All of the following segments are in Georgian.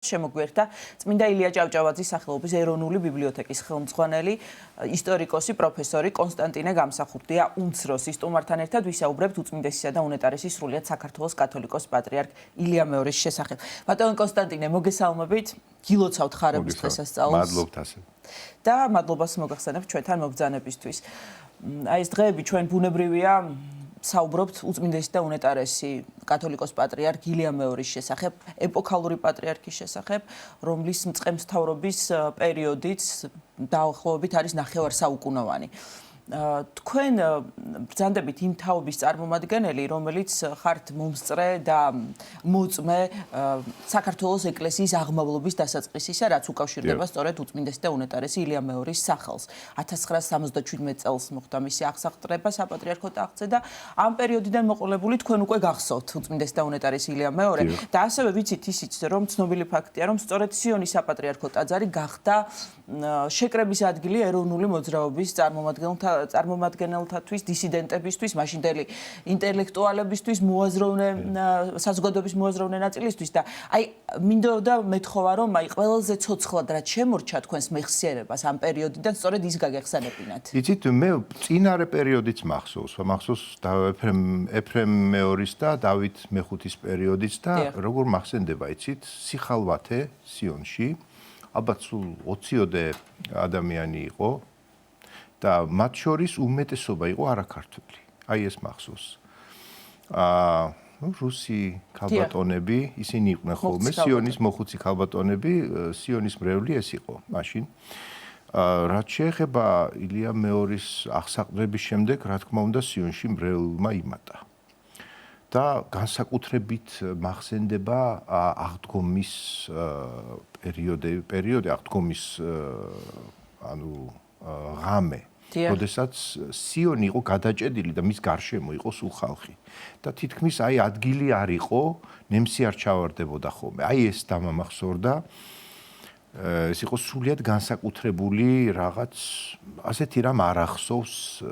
შემოგვერთა წმინდა ილია ჭავჭავაძის სახელობის ეროვნული ბიბლიოთეკის ხელმძღვანელი ისტორიკოსი პროფესორი კონსტანტინე გამსახურდია უმცროსი. სტუმართან ერთად ვისაუბრებთ უწმინდესისა და უნეტარესის სრულიად საქართველოს კათოლიკოს პატრიარქ ილია მეორის შესახებ. ბატონო კონსტანტინე, მოგესალმებით. გილოცავთ ხარების დღესასწაულს. მადლობთ ასე. და მადლობას მოგახსენებთ ჩვენთან მობრძანებისთვის. აი ეს დღეები ჩვენ ბუნებრივია საუბრობთ უწმინდესი და უნეტარესი კათოლიკოს პატრიარქ ილია მეორის შესახებ, ეპოქალური პატრიარქის შესახებ, რომლის მწყემსთავრობის პერიოდიც დაახლოებით არის 9 საუკუნოვანი. თქვენ ბრძანდებით იმ თაობის წარმომადგენელი, რომელიც ხართ მომსწრე და მოწმე საქართველოს ეკლესიის აღმავლობის დასაწყისისა, რაც უკავშირდება სწორედ უწმინდესი და უნეტარესი ილია მეორის სახელს. 1977 წელს მოხდა მისი აღსაყდრება საპატრიარქო ტახტზე და ამ პერიოდიდან მოყოლებული თქვენ უკვე გახსოვთ უწმინდესი და უნეტარესი ილია მეორე და ასევე ვიცით ისიც, რომ ცნობილი ფაქტია, რომ სწორედ სიონის საპატრიარქო ტაძარი გახდა შეკრების ადგილი ეროვნული მოძრაობის წარმომადგენელთათვის, დისიდენტებისთვის, მაშინდელი ინტელექტუალებისთვის, საზოგადოების მოაზროვნე ნაწილისთვის და აი მინდოდა მეთხოვა, რომ აი ყველაზე ცოცხლად რაც შემორჩა თქვენს მეხსიერებას ამ პერიოდიდან, სწორედ ის გაგეხსენებინათ. იცით, მე წინარე პერიოდიც მახსოვს ეფრემ მეორის და დავით მეხუთის პერიოდიც და როგორ მახსენდება, იცით, სიხალვათე სიონში, ალბათ სულ 20-ოდე ადამიანი იყო და მათ შორის უმეტესობა იყო არაქართველი. აი ეს მახსოვს. რუსი ქალბატონები, ისინი იყვნენ ხოლმე სიონის მოხუცი ქალბატონები, სიონის მრევლი ეს იყო მაშინ. რაც შეეხება ილია მეორის აღსაყდრების შემდეგ, რა თქმა უნდა, სიონში მრევლმა იმატა. და განსაკუთრებით მახსენდება აღდგომის პერიოდი აღდგომის ღამე, როდესაც სიონი იყო გადაჭედილი და მის გარშემო იყო სულ ხალხი. და თითქმის აი ადგილი არ იყო, ნემსი არ ჩავარდებოდა ხოლმე. აი ეს დამამახსოვრდა. ეს იყო სრულიად განსაკუთრებული რაღაც ასეთი რამ არ ახსოვს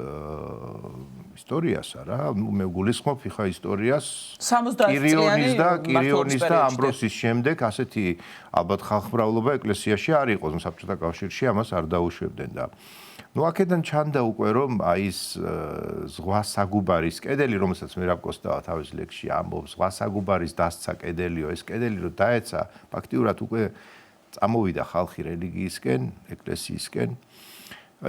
ისტორიას რა. მე გულისხმობ ხა ისტორიას კირიონის და ამბროსის შემდეგ ასეთი ალბათ ხალხმრავლობა ეკლესიაში არ იყო, საბჭოთა კავშირში ამას არ დაუშვებდნენ და აქედან ჩანდა უკვე რომ აი ეს ზღვა საგუბარის კედელი, რომელსაც მერაბ კოსტავა თავის ლექსში ამბობს, ზღვა საგუბარის დასცა კედელიო, ეს კედელი რო დაეცა, ფაქტიურად უკვე წამოვიდა ხალხი რელიგიისკენ, ეკლესიისკენ.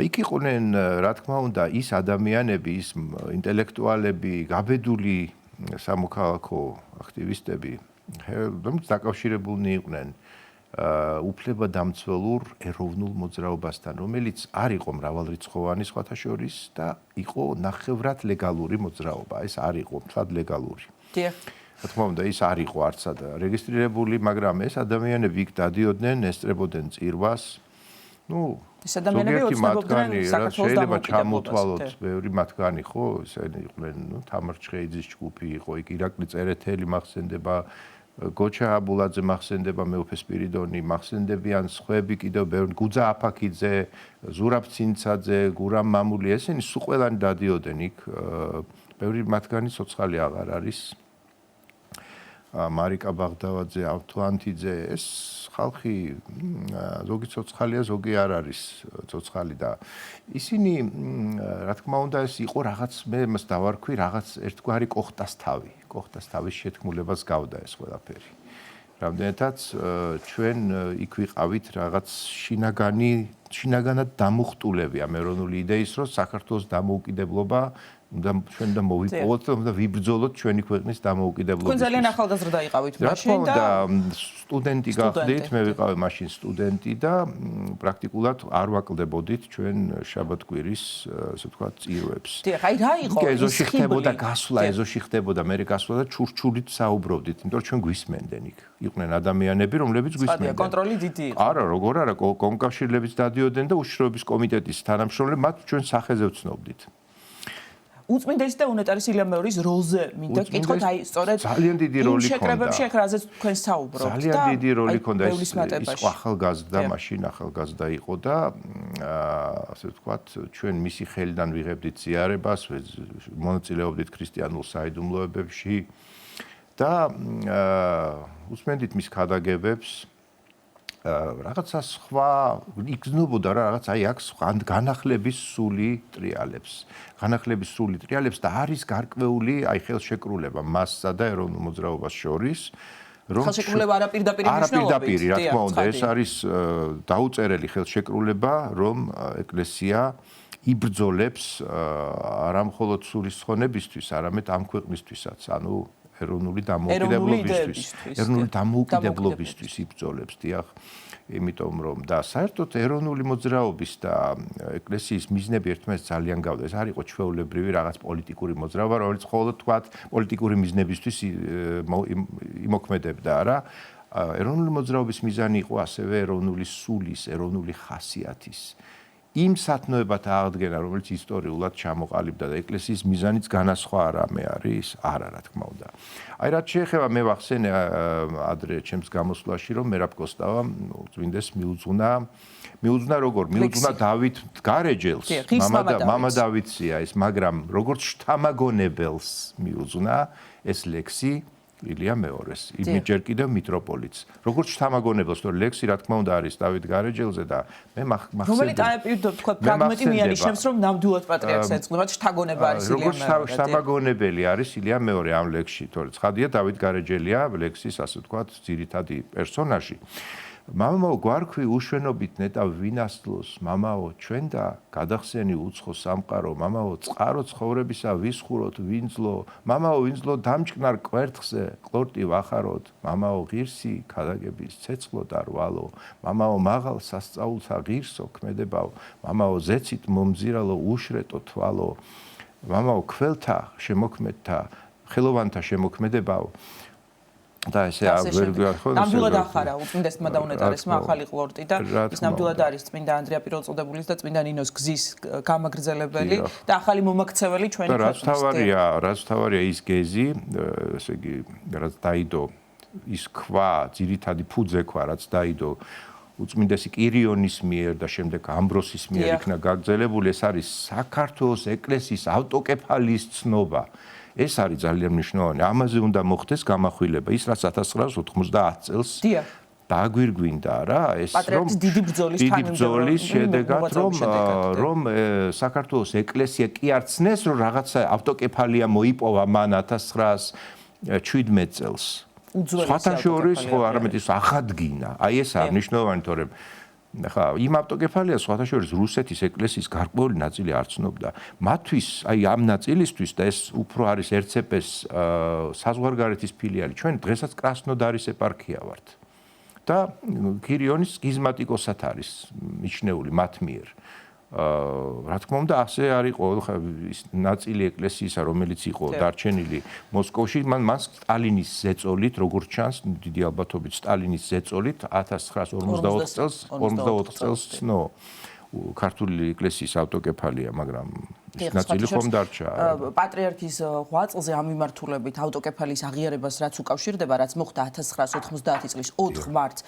იქ იყვნენ, რა თქმა უნდა, ის ადამიანები, ის ინტელექტუალები, გაბედული სამოქალაქო აქტივისტები, რომლებიც დაკავშირებულნი იყვნენ უფლებადამცველურ ეროვნულ მოძრაობასთან, რომელიც არ იყო მრავალრიცხოვანი სხვათა შორის და იყო ნახევრად ლეგალური მოძრაობა. ეს არ იყო მთლად ლეგალური. რა თქმა უნდა, ის არ იყო არცად რეგისტრირებული, მაგრამ ეს ადამიანები იქ დადიოდნენ, ესწრებოდნენ წირვას. ეს ადამიანები ოცნებობდნენ საქართველოს შეიძლება ჩამოთვალოთ ბევრი მათგანი, ხო, ისინი იყვნენ, თამარ ჩხეიძის ჯგუფი იყო, იქ ირაკლი წერეთელი მახსენდება, გოჩა აბულაძე მახსენდება, მეუფე სპირიდონი მახსენდებიან, სხვები კიდევ ბევრი, გუძა აფაქიძე, ზურაბ ცინცაძე, გურამ მამული, ესენი სულ ყველანი დადიოდნენ იქ. ბევრი მათგანი ცოცხალი აღარ არის. მარიკა ბაღდავაძე, ავთუანთიძე, ეს ხალხი ზოგი ცოცხალია, ზოგი არ არის ცოცხალი და ისინი, რა თქმა უნდა, ეს იყო რაღაც, მე მას დავარქვი, რაღაც ერთგვარი კოხტას თავის შეთქმულებას გავდა ეს ყველაფერი. რამდენადაც ჩვენ იქ ვიყავით რაღაც შინაგანად დამუხტულები ამ ეროვნული იდეის, რომ საქართველოს დამოუკიდებლობა ჩვენ და მოვიპოვოთ და ვიბრძოლოთ ჩვენი ქვეყნის დამოუკიდებლობის. თქვენ ძალიან ახალგაზრდა იყავით მაშინ და სტუდენტი გახდით, მე ვიყავი მაშინ სტუდენტი და პრაქტიკულად არ ვაკლდებოდით ჩვენ შაბათ-კვირის, ასე ვთქვათ, წირვებს. დიახ, აი რა იყო ის ეზოში ხდებოდა გასვლა, ეზოში ხდებოდა, მე გასვლა და ჩურჩულით საუბრობდით, იმიტომ რომ ჩვენ გვისმენდნენ იქ. იყვნენ ადამიანები, რომლებიც გვისმენდნენ. კონტროლი დიდი იყო. არა, როგორ არა, კონკავშირლებიც დადიოდნენ და უშიშროების კომიტეტის თანამშრომლები მათ ჩვენ სახეზე ვცნობდით. უწმინდესი და უნეტარესი ილია მეორის როლზე მინდა გითხოთ, აი სწორედ ძალიან დიდი როლი ჰქონდა. შეკრებებში ახლა რაზეც თქვენ საუბრობთ. ძალიან დიდი როლი ჰქონდა ის ახალგაზრდა, მაშინ ახალგაზრდა იყო და ასე ვთქვათ, ჩვენ მისი ხელიდან ვიღებდით ზიარებას, მონაწილეობდით ქრისტიანულ საიდუმლოებებში და უსმენდით მის ქადაგებებს რაღაცა სხვა იგზნობოდა რა რაღაც აი აქ განახლების სული ტრიალებს. განახლების სული ტრიალებს და არის გარკვეული აი ხელშეკრულება მასსა და ეროვნულ მოძრაობას შორის რომ ხელშეკრულება არაპირდაპირი მნიშვნელობით. არაპირდაპირი, რა თქმა უნდა, ეს არის დაუწერელი ხელშეკრულება, რომ ეკლესია იბრძოლებს არა მხოლოდ სულის ცხონებისთვის, არამედ ამ ქვეყნისთვისაც, ანუ ეროვნული დამოუკიდებლობისთვის იბრძოლებს, დიახ. იმიტომ რომ და საერთოდ ეროვნული მოძრაობის და ეკლესიის მიზნები ერთმანეთს ძალიან გავდა. ეს არ იყო ჩვეულებრივი რაღაც პოლიტიკური მოძრაობა, რომელიც მხოლოდ თქვათ პოლიტიკური მიზნებისთვის იმოქმედებდა, არა. ეროვნული მოძრაობის მიზანი იყო ასევე ეროვნული სულის, ეროვნული ხასიათის იმ სათნოებათა აღდგენა, რომელიც ისტორიულად ჩამოყალიბდა და ეკლესიის მიზანიც განასხვა რამე არის, არა, რა თქმა უნდა. აი რაც შეეხება მე ვახსენე ადრე ჩემს გამოსვლაში, რომ მერაბ კოსტავამ წმინდეს მიუძღვნა როგორ? მიუძღვნა დავით გარეჯელს, მამა დავითია ეს, მაგრამ როგორც შთამაგონებელს მიუძღვნა ეს ლექსი ილია მეორეს, იმიჯერ კიდევ მიტროპოლიტს. როგორც შთამაგონებელს, თორე ლექსი რა თქმა უნდა არის დავით გარეჯელზე და მე მახსენდება. რომელი თქვა ფრაგმენტი მიანიშნებს, რომ ნამდვილად პატრიარქს ეძღვნათ შთაგონება არის ილია მეორე. როგორც შთამაგონებელი არის ილია მეორე ამ ლექსში, თორე ცხადია დავით გარეჯელია ლექსის ასე ვთქვათ ძირითადი პერსონაჟი. მამაო გვარქვი უშვენობით ნეტა ვინასწლოს, მამაო ჩვენ და გადახსენი უცხო სამყარო, მამაო წყარო ცხოვრებისა ვისხუროთ ვინძლო, მამაო ვინძლო დამჭკნარ კვერთხზე ყლორტი ვახაროთ, მამაო ღირსი ქადაგების ცეცხლო და რვალო, მამაო მაღალ სასწაულთა ღირსო ქმედებაო, მამაო ზეცით მომძირალო უშრეტო თვალო, მამაო ქველთა შემოქმედთა ხელოვანთა შემოქმედებაო. და ესე ნამდვილად ახარა უწმინდესმა დაუნეტარესმა ახალი ყლორტი და ის ნამდვილად არის წმინდა ანდრია პირველწოდებულის და წმინდა ნინოს გზის გამაგრძელებელი და ახალი მომაქცეველი ჩვენი ქვეყნის. რაც თავარია ის გეზი, ესე იგი, რაც დაიდო ის ქვა, ძირითადი ფუძე ქვა, რაც დაიდო უწმინდესი კირიონის მიერ და შემდეგ ამბროსის მიერ იქნა გაგრძელებული, ეს არის საქართველოს ეკლესიის ავტოკეფალიის ცნობა. ეს არის ძალიან მნიშვნელოვანი. ამაზე უნდა მოხდეს გამახვილება. ის რაც 1990 წელს დააგვირგვინდა რა, ეს რომ დიდი ბრძოლის შედეგად რომ საქართველოს ეკლესია კი არ ცნეს, რომ რაღაცა ავტოკეფალია მოიპოვა მან 1917 წელს. სხვათა შორის ხო არამედ ის ახადგინა. აი ეს არის მნიშვნელოვანი, თორემ ხა იმ ავტოკეფალიას სხვათა შორის რუსეთის ეკლესიის გარკვეული ნაწილი არ ცნობდა. მათთვის აი ამ ნაწილისთვის და ეს უფრო არის RCP-ს საზღვარგარეთის ფილიალი. ჩვენ დღესაც კრასნოდარის ეპარქია ვართ. და კირიონის სქიზმატიკოსად არის მიჩნეული მათ მიერ. რა თქმა უნდა, ასე არ იყო ის ნაწილი ეკლესიისა, რომელიც იყო დარჩენილი მოსკოვში, მან სტალინის ზეწოლით, როგორც ჩანს, დიდი ალბათობით სტალინის ზეწოლით 1944 წელს ცნო ქართული ეკლესიის ავტოკეფალია, მაგრამ ის ნაწილი ხომ დარჩა. პატრიარქის ღვაწლზე ამ მიმართულებით ავტოკეფალიის აღიარებას რაც უკავშირდება, რაც მოხდა 1990 წლის 4 მარტს,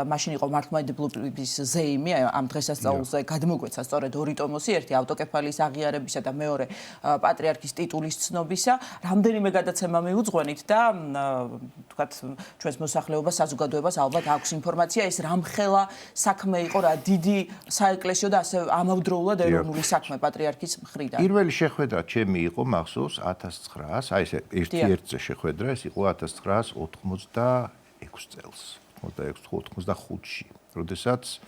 მაშინ იყო მართლმადიდებლობის ზეიმი, ამ დღესასწაულზე გადმოგვეცა სწორედ ორი ტომოსი, ერთი ავტოკეფალიის აღიარებისა და მეორე პატრიარქის ტიტულის ცნობისა. რამდენიმე გადაცემა მიუძღვენით და თქვათ ჩვენს მოსახლეობას, საზოგადოებას ალბათ აქვს ინფორმაცია, ეს რამხელა საქმე იყო, რა დიდი საეკლესიო და ასე ამავდროულად ეროვნული საქმე პატრიარქის მხრიდან. პირველი შეხვედრა ჩემი იყო მახსოვს 1900, აი ეს ერთ-ერთზე შეხვედრა, ეს იყო 1986 წელს, 86-85-ში, როდესაც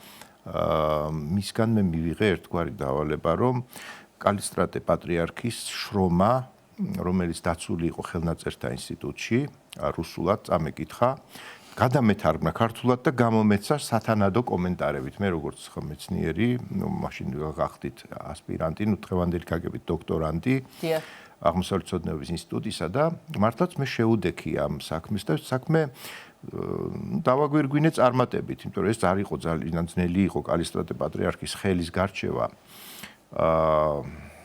მისგან მე მივიღე ერთგვარი დავალება, რომ კალისტრატე პატრიარქის შრომა, რომელიც დაცული იყო ხელნაწერთა ინსტიტუტში, რუსულად წამეკითხა, გადამეთარგმნა ქართულად და გამომეცა სათანადო კომენტარებით. მე როგორც მეცნიერი, მაშინ გახდით ასპირანტი, დღევანდელი გაგებით დოქტორანტი აღმოსავლეთ ცოდნეობის ინსტიტუტისა და მართლაც მე შეუდექი ამ საქმეს და საქმე დავაგვირგვინე წარმატებით, იმიტომ რომ ეს არ იყო ძალიან ძნელი იყო კალისტრატე პატრიარქის ხელის გარჩევა.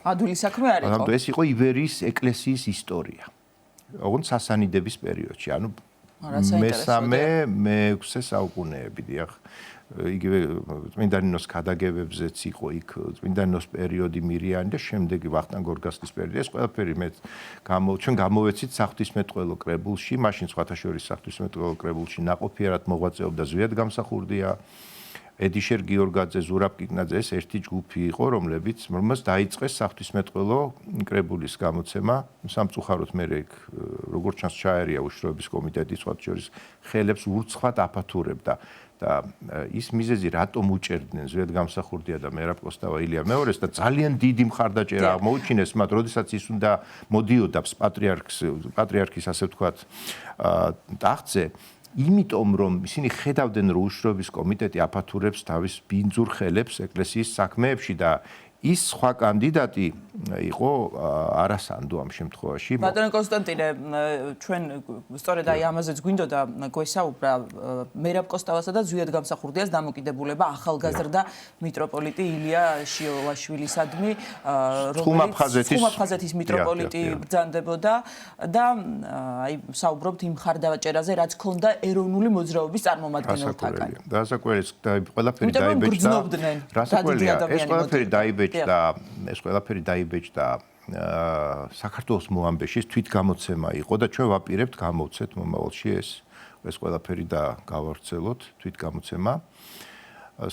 ადვილი საქმე არ იყო. ეს იყო იბერიის ეკლესიის ისტორია. ოღონდ სასანიდების პერიოდში, ანუ მესამე, მეექვსე საუკუნეები, დიახ. იგივე წმინდანინოს ქადაგებებზეც იყო იქ წმინდანინოს პერიოდი მირიანი და შემდეგი ვახტანგ გორგასლის პერიოდი. ეს ყველაფერი ჩვენ გამოვეცით საღვთისმეტყველო კრებულში, მაშინ სხვათა შორის საღვთისმეტყველო კრებულში ნაყოფიერად მოღვაწეობდა ზვიადგამსახურდია, ედიშერ გიორგაძე, ზურაბ კიკნაძე, ეს ერთი ჯგუფი იყო, რომელმაც დაიწყეს საღვთისმეტყველო კრებულის გამოცემა. სამწუხაროდ მე როგორც ჩანს ჩაერია უშიშროების კომიტეტის სხვათა შორის ხელებს ურცხვად აფათურებდა. და ის მიზეზი რატომ უჭერდნენ ზვიადგამსახურდია და მერაბ კოსტავა ილია მეორეს და ძალიან დიდი მხარდაჭერა აღმოუჩინეს მათ, როდესაც ის უნდა მოდიოდა პატრიარქის ასე ვთქვათ ტახტზე, იმიტომ რომ ისინი ხედავდნენ რომ უშიშროების კომიტეტი აფათურებს თავის ბინძურ ხელებს ეკლესიის საქმეებში და ის სხვა კანდიდატი იყო არასანდო ამ შემთხვევაში. ბატონო კონსტანტინე, ჩვენ სწორედ აი ამაზეც გვინდოდა გვესაუბრა მერაბ კოსტავასა და ზვიადგამსახურდიას დამოკიდებულება ახალგაზრდა მიტროპოლიტი ილია შიოვაშვილისადმი, რომელიც ხუმაფხაზეთის მიტროპოლიტი ბრძანდებოდა და აი საუბრობთ იმ მხარდაჭერაზე, რაც ჰქონდა ეროვნული მოძრაობის წარმომადგენელთაგან. დასაკვირველი ყველაფერი დაიბეჭდა საქართველოს მოამბეშის თვითგამოცემა იყო და ჩვენ ვაპირებთ გამოვცეთ მომავალში ეს ყველაფერი და გავავრცელოთ თვითგამოცემა,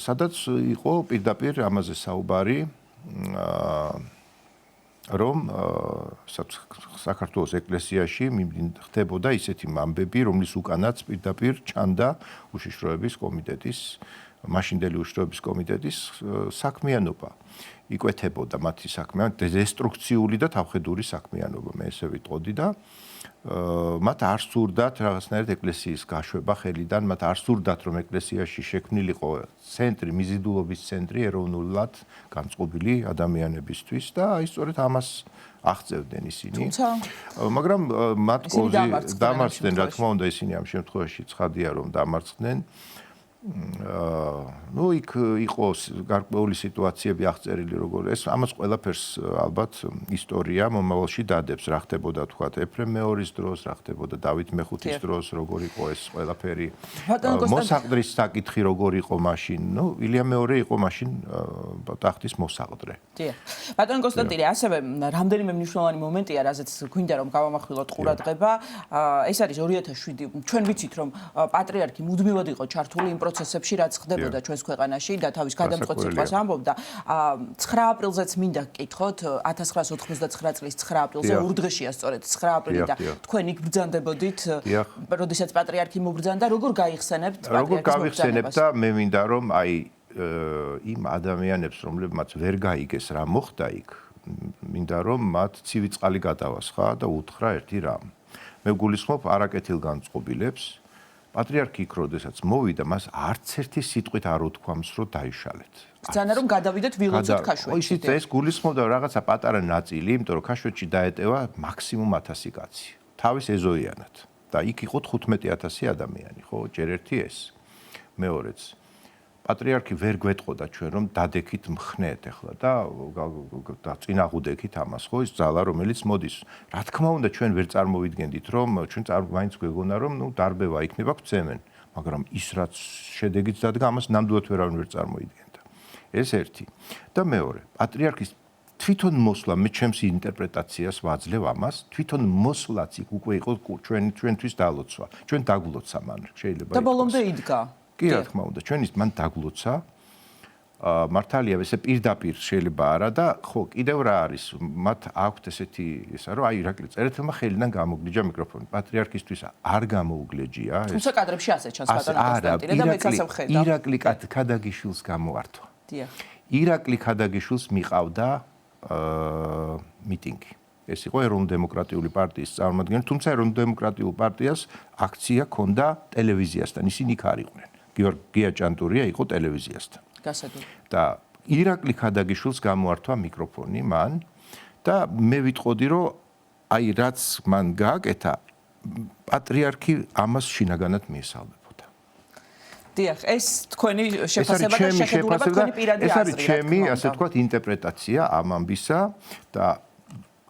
სადაც იყო პირდაპირ ამაზე საუბარი, რომ საქართველოს ეკლესიაში ხდებოდა ისეთი ამბები, რომლის უკანაც პირდაპირ ჩანდა უშიშროების კომიტეტის მაშინდელი უშიშროების კომიტეტის საქმიანობა. იკვეთებოდა მათი საქმიანობა, დესტრუქციული და თავხედური საქმიანობა, მე ესე ვიტყოდი და მათ არ სურდათ რაღაცნაირად ეკლესიის გაშვება ხელიდან, მათ არ სურდათ რომ ეკლესიაში შექმნილიყო ცენტრი, მიზიდულობის ცენტრი ეროვნულად განწყობილი ადამიანებისთვის და აი სწორედ ამას აღწევდნენ ისინი. მაგრამ მათ კოზი დამარცხდნენ, რა თქმა უნდა, ისინი ამ შემთხვევაში ცხადია რომ დამარცხდნენ. ნუ იქ იყო გარკვეული სიტუაციები აღწერილი როგორ ეს ამას ყველაფერს ალბათ ისტორია მომავალში დადებს რა ხდებოდა თქვათ ეფრემ მეორის დროს რა ხდებოდა დავით მეხუთის დროს როგორ იყო ეს ყველაფერი მოსაყდრის საკითხი როგორ იყო მაშინ ნუ ილია მეორე იყო მაშინ ტახტის მოსაყდრე. დიახ. ბატონო კონსტანტინე, ასევე რამდენიმე მნიშვნელოვანი მომენტია, რაზეც გვინდა რომ გავამახვილოთ ყურადღება. ეს არის 2007. ჩვენ ვიცით რომ პატრიარქი მუდმივად იყო ჩართული იმ პროცესებში, რაც ხდებოდა ჩვენს ქვეყანაში და თავის გადამწყვეტ სიტყვას ამბობდა. 9 აპრილზეც მინდა გკითხოთ, 1999 წლის 9 აპრილზე ურდღეშია სწორედ 9 აპრილი და თქვენ იქ ბრძანდებოდით, როდესაც პატრიარქი მობრძანდა, როგორ გაიხსენებთ პატრიარქის როგორ გავიხსენებთ და მე მინდა რომ აი იმ ადამიანებს, რომლებმაც ვერ გაიგეს რა მოხდა იქ, მინდა რომ მათ ცივი წყალი გადავასხა და უთხრა ერთი რამ. მე გულისხმობ არაკეთილ განწყობილებს პატრიარქი იქ როდესაც მოვიდა, მას არც ერთი სიტყვით არ უთქვამს, რომ დაიშალეთ. ბრძანა რომ გადავიდეთ ვილოცოთ ქაშვეთში. ეს გულისხმობდა რაღაცა პატარა ნაწილი, იმიტომ რომ ქაშვეთში დაეტევა მაქსიმუმ 1000 კაცი. თავის ეზოიანად. და იქ იყო 15000 ადამიანი, ხო? ჯერ ერთი ეს. მეორეც პატრიარქი ვერ გვეტყოდა ჩვენ რომ დადექით მხნეთ ახლა და წინაღუდექით ამას, ხო? ის ძალა რომელიც მოდის. რა თქმა უნდა ჩვენ ვერ წარმოვიდგენდით რომ ჩვენ მაინც გვეგონა რომ ნუ დარბევა იქნება გვცემენ, მაგრამ ის რაც შედეგიც დადგა ამას ნამდვილად ვერავინ ვერ წარმოიდგენდა. ეს ერთი. და მეორე, პატრიარქის თვითონ მოსვლა, მე ჩემს ინტერპრეტაციას ვაძლევ ამას, თვითონ მოსვლაც იქ უკვე იყო ჩვენთვის დალოცვა. ჩვენ დაგლოცა მან შეიძლება. და ბოლომდე იდგა. კი, რა თქმა უნდა, ჩვენის მან დაგლოცა. მართალია, ესე პირდაპირ შეიძლება არა და ხო, კიდევ რა არის, მათ აქვთ ესეთი ისა, რომ აი ირაკლი წერეთელმა ხელიდან გამოგლიჯა მიკროფონი. პატრიარქისთვის არ გამოუგლეჯია ეს. თუმცა კადრებში ასე ჩანს ბატონო კონსტანტინე და მეც ასე ვხედავ. ირაკლი ქადაგიშვილს გამოართვა. დიახ. ირაკლი ქადაგიშვილს მიყავდა მიტინგი. ეს იყო ეროვნულ-დემოკრატიული პარტიის წარმომადგენელი, თუმცა ეროვნულ-დემოკრატიულ პარტიას აქცია ჰქონდა ტელევიზიასთან, ისინი იქ არ იყვნენ. გიორგია ჭანტურია იყო ტელევიზიასთან. გასაგები. და ირაკლი ქადაგიშვილს გამოართვა მიკროფონი მან და მე ვიტყოდი რომ აი რაც მან გააკეთა პატრიარქი ამას შინაგანად მიესალმებოდა. დიახ, ეს თქვენი შეფასება და შეხედულება თქვენი პირადი აზრი. ეს არის ჩემი ასე ვთქვათ ინტერპრეტაცია ამ ამბისა და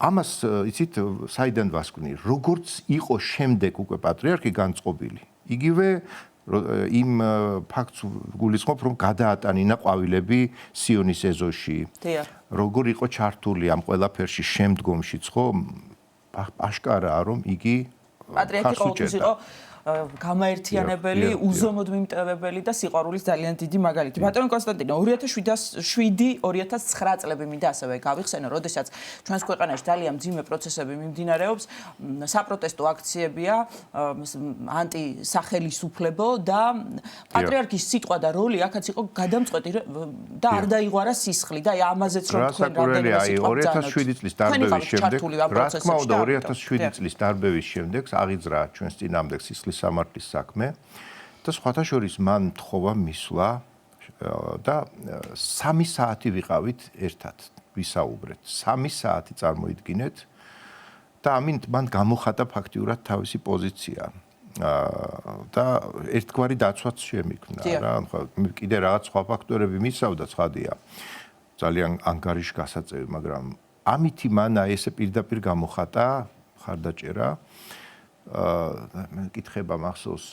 ამას იცით საიდან ვასკვნი, როგორც იყო შემდეგ უკვე პატრიარქი განწყობილი. იგივე იმ ფაქტს გულისხმობ, რომ გადაატანინა ყვავილები სიონის ეზოში. როგორ იყო ჩართული ამ ყველაფერში შემდგომშიც, ხო? აშკარაა, რომ იგი პატრიარქი ყოველთვის იყო გამაერთიანებელი, უზომოდ მიმტევებელი და სიყვარულის ძალიან დიდი მაგალითი. ბატონო კონსტანტინე, 2007-2009 წლები მინდა ასევე გავიხსენო, როდესაც ჩვენს ქვეყანაში ძალიან მძიმე პროცესები მიმდინარეობს, საპროტესტო აქციებია, ანტისახელისუფლებო და პატრიარქის სიტყვა და როლი აქაც იყო გადამწყვეტი და არ დაიღوارა სისხლი და აი ამაზეც რომ თქვენ რამდენიმე სიტყვა ბრძანოთ. 2007 წლის დარბევის შემდეგ, რა თქმა უნდა, 2007 წლის დარბევის შემდეგ აღიძრა ჩვენს წინააღმდეგ სისხლის სამართლის საქმე და სხვათა შორის მან თხოვა მისვლა და 3 საათი ვიყავით ერთად ვისაუბრეთ 3 საათი წარმოიდგინეთ და ამით მან გამოხატა ფაქტიურად თავისი პოზიცია და ერთგვარი დაცვაც შემიქმნა რა კიდე რაღაც სხვა ფაქტორები მისავდა ცხადია ძალიან ანგარიში გასაწევი მაგრამ ამითი მან ესე პირდაპირ გამოხატა ხარდაჭერა კითხება მახსოვს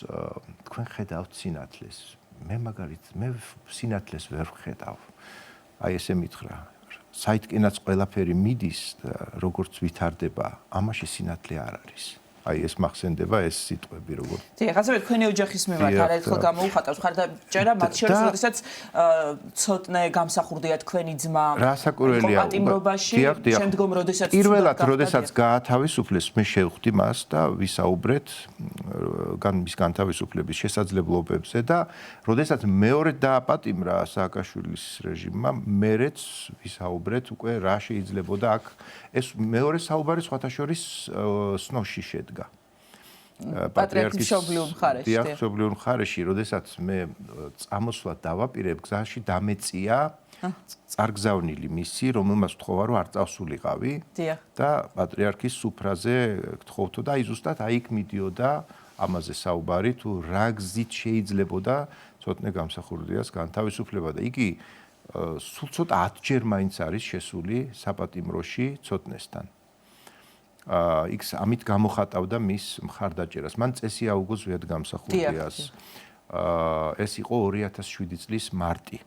თქვენ ხედავთ სინათლეს მე მაგალითად მე სინათლეს ვერ ვხედავ აი ესე მითხრა საითკენაც ყველაფერი მიდის როგორც ვითარდება ამაში სინათლე არ არის აი ეს მახსენდება ეს სიტყვები როგორ დიახ ასევე თქვენი ოჯახის მიმართ არაერთხელ გამოუხატავს ხარდაჭერა მათ შორის როდესაც ცოტნე გამსახურდია თქვენი ძმა პატიმრობაში შემდგომ როდესაც პირველად როდესაც გაათავისუფლეს მე შევხვდი მას და ვისაუბრეთ მის განთავისუფლების შესაძლებლობებზე და როდესაც მეორედ დააპატიმრა სააკაშვილის რეჟიმმა მერეც ვისაუბრეთ უკვე რა შეიძლებოდა აქ ეს მეორე საუბარი სხვათა შორის სნოში შედგა პატრიარქის მშობლიურ მხარეში. დიახ, მშობლიურ მხარეში, როდესაც მე წამოსვლა დავაპირებ, გზაში დამეწია წარგზავნილი მისი, რომელმაც ვთხოვა, რომ არ წავსულიყავი და პატრიარქის სუფრაზე გთხოვთო და აი ზუსტად აი იქ მიდიოდა ამაზე საუბარი, თუ რა გზით შეიძლებოდა ცოტნე გამსახურდიას განთავისუფლება და იგი სულ ცოტა 10 ჯერ მაინც არის შესული საპატიმროში ცოტნესთან. იქ ამით გამოხატავდა მის მხარდაჭერას. მან წესი აუგო ზვიად გამსახურდიას. ეს იყო 2007 წლის მარტი.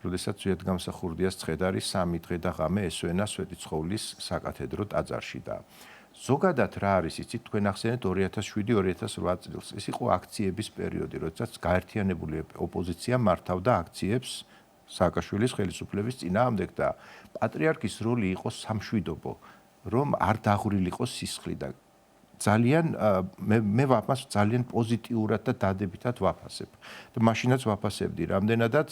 როდესაც ზვიად გამსახურდიას ცხედარი 3 დღე და ღამე ესვენა სვეტიცხოვლის საკათედრო ტაძარში და ზოგადად რა არის იცით თქვენ ახსენეთ 2007-2008 წელს. ეს იყო აქციების პერიოდი, როდესაც გაერთიანებული ოპოზიცია მართავდა აქციებს სააკაშვილის ხელისუფლების წინააღმდეგ და პატრიარქის როლი იყო სამშვიდობო. რომ არ დაღვრილიყო სისხლი და ძალიან მე ვაფას ძალიან პოზიტიურად და დადებითად ვაფასებ. და მაშინაც ვაფასებდი, რამდენადაც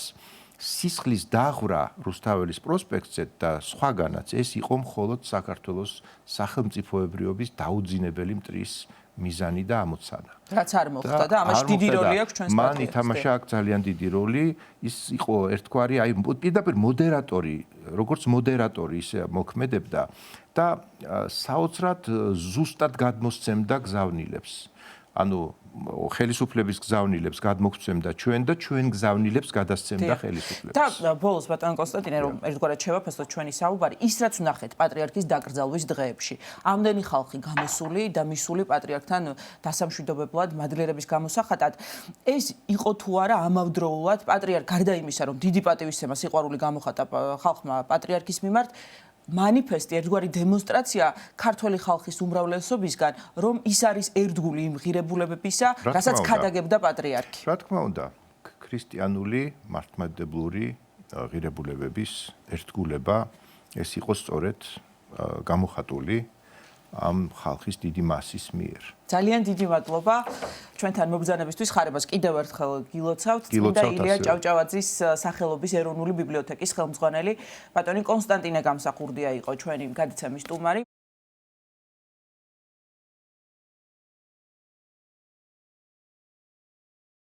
სისხლის დაღვრა რუსთაველის პროსპექტზე და სხვაგანაც ეს იყო მხოლოდ საქართველოს სახელმწიფოებრიობის დაუძინებელი მტრის მიზანი და ამოცანა. რაც არ მოხდა და ამაში დიდი როლი აქვს ჩვენს მან ითამაშა აქ ძალიან დიდი როლი. ის იყო ერთგვარი აი პირდაპირ მოდერატორი, როგორც მოდერატორი ისე მოქმედებდა და საოცრად ზუსტად გადმოსცემდა გზავნილებს. ანუ ხელისუფლების გზავნილებს გადმოგცემდა ჩვენ და ჩვენ გზავნილებს გადასცემდა ხელისუფლებას. და ბოლოს ბატონ კონსტანტინე რომ ერთგვარად შევაფასოთ ჩვენი საუბარი, ის რაც ვნახეთ პატრიარქის დაკრძალვის დღეებში. ამდენი ხალხი გამოსული და მისული პატრიარქთან დასამშვიდობებლად მადლიერების გამოსახატად, ეს იყო თუ არა ამავდროულად პატრიარქ გარდა იმისა, რომ დიდი პატივისცემა სიყვარული გამოხატა ხალხმა პატრიარქის მიმართ, манифесტი ერთგვარი დემონსტრაცია ქართველი ხალხის უმრავლესობისგან, რომ ის არის ერთგული იმ ღირებულებებისა, რასაც ქადაგებდა პატრიარქი. რა თქმა უნდა, ქრისტიანული მართლმადიდებლური ღირებულებების ერთგულება ეს იყო სწორედ გამოხატული ამ ხალხის დიდი მასის მიერ. ძალიან დიდი მადლობა ჩვენთან მოგზაურობისთვის. ხარებას კიდევ ერთხელ გილოცავთ. წმინდა ილია ჭავჭავაძის სახელობის ეროვნული ბიბლიოთეკის ხელმძღვანელი ბატონი კონსტანტინე გამსახურდია იყო ჩვენი გადაცემის სტუმარი.